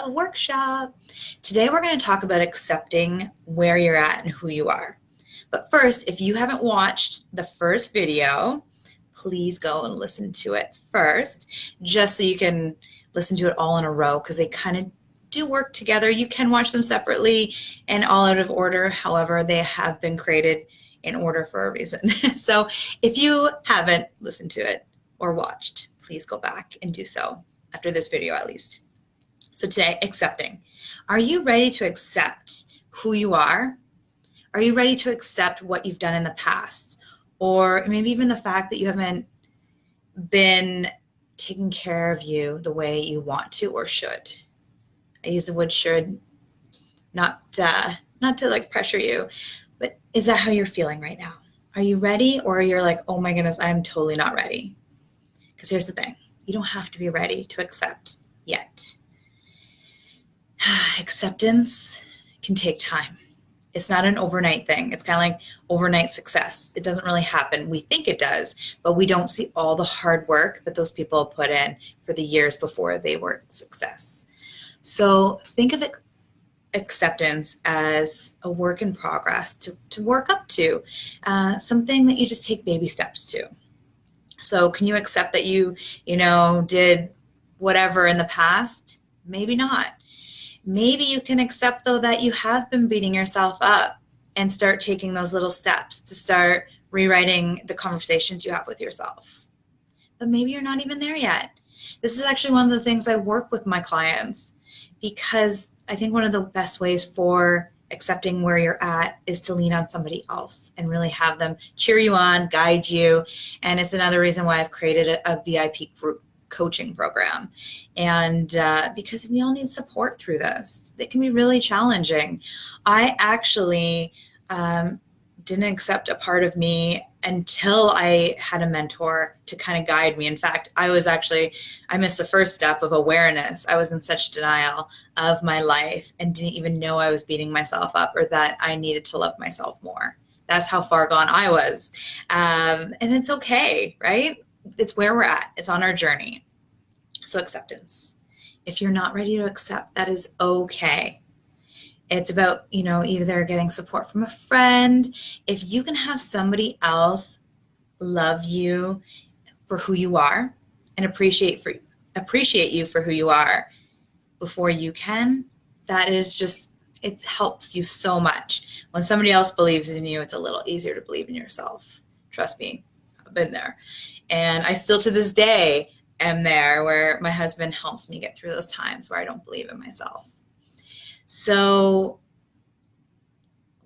workshop. Today we're going to talk about accepting where you're at and who you are. But first, if you haven't watched the first video, please go and listen to it first, just so you can listen to it all in a row, because they kind of do work together. You can watch them separately and all out of order. However, they have been created in order for a reason. So if you haven't listened to it or watched, please go back and do so after this video at least. So today, accepting. Are you ready to accept who you are? Are you ready to accept what you've done in the past? Or maybe even the fact that you haven't been taking care of you the way you want to or should. I use the word should, not to like pressure you, but is that how you're feeling right now? Are you ready, or you're like, oh my goodness, I'm totally not ready? Because here's the thing, you don't have to be ready to accept yet. Acceptance can take time. It's not an overnight thing. It's kind of like overnight success. It doesn't really happen. We think it does, but we don't see all the hard work that those people put in for the years before they were success. So think of it, acceptance as a work in progress to work up to, something that you just take baby steps to. So can you accept that you did whatever in the past? Maybe not. Maybe you can accept, though, that you have been beating yourself up and start taking those little steps to start rewriting the conversations you have with yourself. But maybe you're not even there yet. This is actually one of the things I work with my clients, because I think one of the best ways for accepting where you're at is to lean on somebody else and really have them cheer you on, guide you. And it's another reason why I've created a VIP group coaching program. And because we all need support through this. It can be really challenging. I actually didn't accept a part of me until I had a mentor to kind of guide me. In fact, I missed the first step of awareness. I was in such denial of my life and didn't even know I was beating myself up, or that I needed to love myself more. That's how far gone I was. And it's okay, right? It's where we're at. It's on our journey. So acceptance. If you're not ready to accept, that is okay. It's about, either getting support from a friend. If you can have somebody else love you for who you are and appreciate you for who you are before you can, that is just, it helps you so much. When somebody else believes in you, it's a little easier to believe in yourself. Trust me, I've been there. And I still to this day am there, where my husband helps me get through those times where I don't believe in myself. So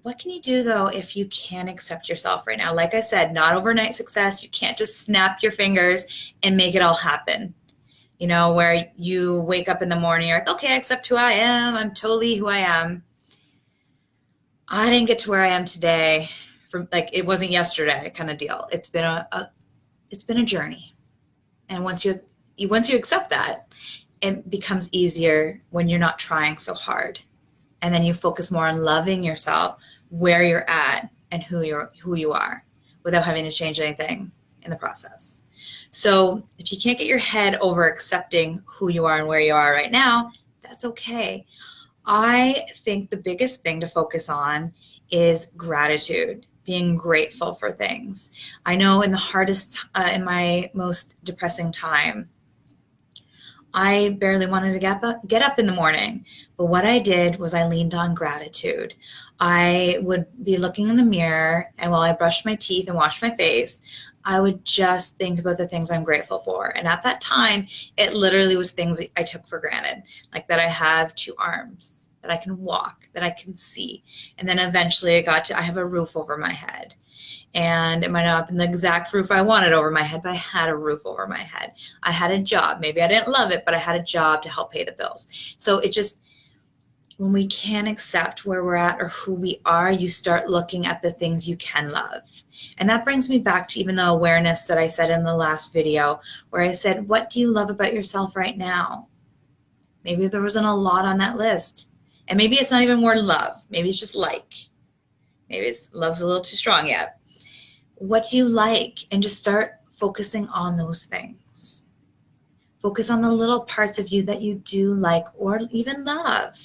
what can you do, though, if you can't accept yourself right now? Like I said, not overnight success. You can't just snap your fingers and make it all happen. Where you wake up in the morning, you're like, okay, I accept who I am. I'm totally who I am. I didn't get to where I am today from, like, it wasn't yesterday kind of deal. It's been a journey. And once you accept that, it becomes easier when you're not trying so hard. And then you focus more on loving yourself where you're at and who you are, without having to change anything in the process. So if you can't get your head over accepting who you are and where you are right now, that's okay. I think the biggest thing to focus on is gratitude. Being grateful for things. I know in my most depressing time, I barely wanted to get up in the morning. But what I did was I leaned on gratitude. I would be looking in the mirror, and while I brushed my teeth and washed my face, I would just think about the things I'm grateful for. And at that time, it literally was things that I took for granted, like that I have 2 arms, that I can walk, that I can see. And then eventually I have a roof over my head. And it might not have been the exact roof I wanted over my head, but I had a roof over my head. I had a job. Maybe I didn't love it, but I had a job to help pay the bills. So when we can't accept where we're at or who we are, you start looking at the things you can love. And that brings me back to even the awareness that I said in the last video, where I said, what do you love about yourself right now? Maybe there wasn't a lot on that list. And maybe it's not even word love. Maybe it's just like. Maybe love's a little too strong yet. What do you like? And just start focusing on those things. Focus on the little parts of you that you do like or even love.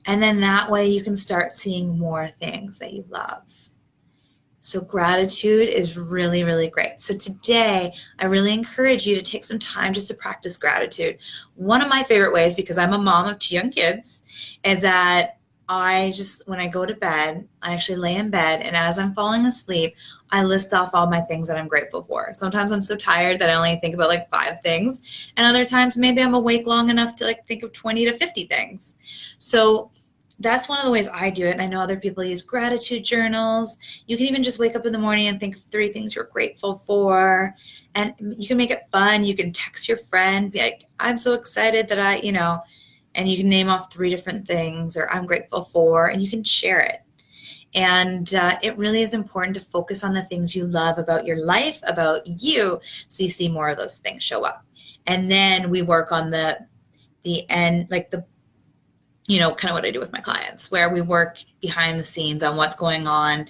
And then that way you can start seeing more things that you love. So gratitude is really, really great. So today, I really encourage you to take some time just to practice gratitude. One of my favorite ways, because I'm a mom of 2 young kids, is that when I go to bed, I actually lay in bed, and as I'm falling asleep, I list off all my things that I'm grateful for. Sometimes I'm so tired that I only think about like 5 things, and other times maybe I'm awake long enough to like think of 20 to 50 things. So that's one of the ways I do it. And I know other people use gratitude journals. You can even just wake up in the morning and think of 3 things you're grateful for. And you can make it fun. You can text your friend, be like, I'm so excited that and you can name off 3 different things or I'm grateful for, and you can share it. And it really is important to focus on the things you love about your life, about you, so you see more of those things show up. And then we work on the end, like kind of what I do with my clients, where we work behind the scenes on what's going on.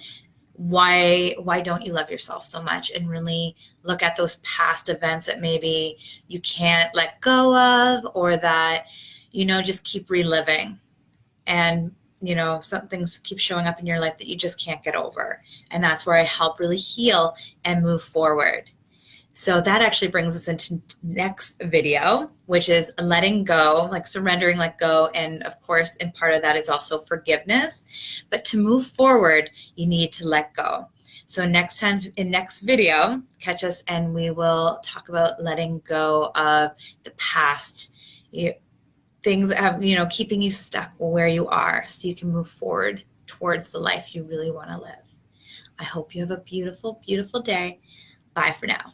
Why don't you love yourself so much? And really look at those past events that maybe you can't let go of, or that, just keep reliving. And, some things keep showing up in your life that you just can't get over. And that's where I help really heal and move forward. So that actually brings us into next video, which is letting go, like surrendering, let go. And of course, in part of that is also forgiveness. But to move forward, you need to let go. So next video, catch us and we will talk about letting go of the past, things that have, keeping you stuck where you are, so you can move forward towards the life you really want to live. I hope you have a beautiful, beautiful day. Bye for now.